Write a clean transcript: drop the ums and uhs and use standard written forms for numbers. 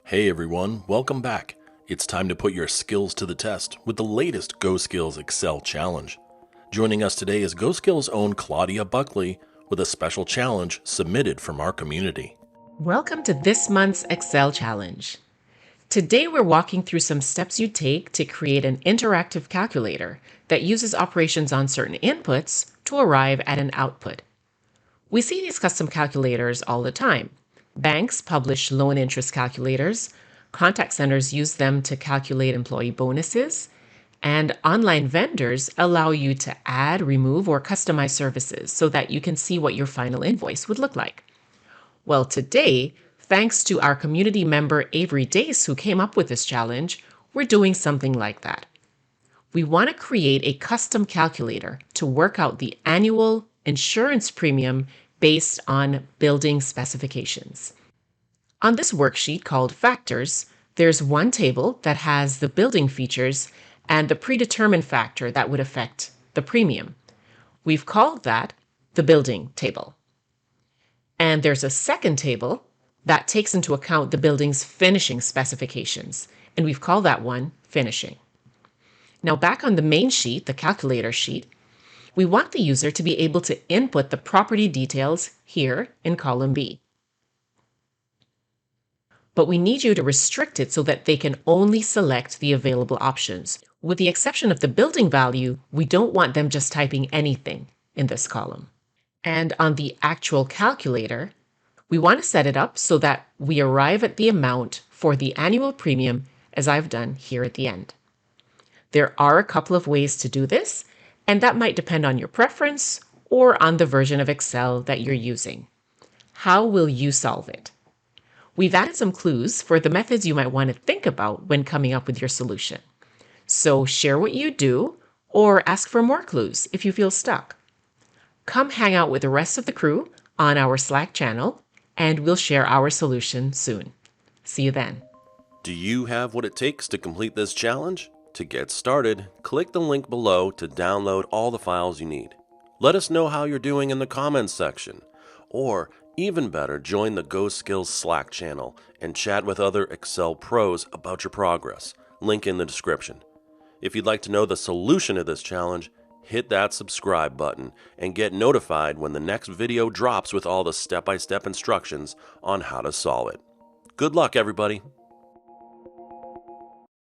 Hey everyone, welcome back. It's time to put your skills to the test with the latest GoSkills Excel challenge. Joining us today is GoSkills' own Claudia Buckley with a special challenge submitted from our community. Welcome to this month's Excel challenge. Today we're walking through some steps you take to create an interactive calculator that uses operations on certain inputs to arrive at an output. We see these custom calculators all the time. Banks publish loan interest calculators, contact centers use them to calculate employee bonuses, and online vendors allow you to add, remove, or customize services so that you can see what your final invoice would look like. Well, today, thanks to our community member Avery Dace, who came up with this challenge, we're doing something like that. We want to create a custom calculator to work out the annual insurance premium based on building specifications. On this worksheet called Factors, there's one table that has the building features and the predetermined factor that would affect the premium. We've called that the building table. And there's a second table that takes into account the building's finishing specifications, and we've called that one finishing. Now back on the main sheet, the calculator sheet, we want the user to be able to input the property details here in column B. But we need you to restrict it so that they can only select the available options. With the exception of the building value, we don't want them just typing anything in this column. And on the actual calculator, we want to set it up so that we arrive at the amount for the annual premium as I've done here at the end. There are a couple of ways to do this, and that might depend on your preference or on the version of Excel that you're using. How will you solve it? We've added some clues for the methods you might want to think about when coming up with your solution. So share what you do or ask for more clues if you feel stuck. Come hang out with the rest of the crew on our Slack channel, and we'll share our solution soon. See you then. Do you have what it takes to complete this challenge? To get started, click the link below to download all the files you need. Let us know how you're doing in the comments section. Or, even better, join the GoSkills Slack channel and chat with other Excel pros about your progress. Link in the description. If you'd like to know the solution to this challenge, hit that subscribe button and get notified when the next video drops with all the step-by-step instructions on how to solve it. Good luck, everybody!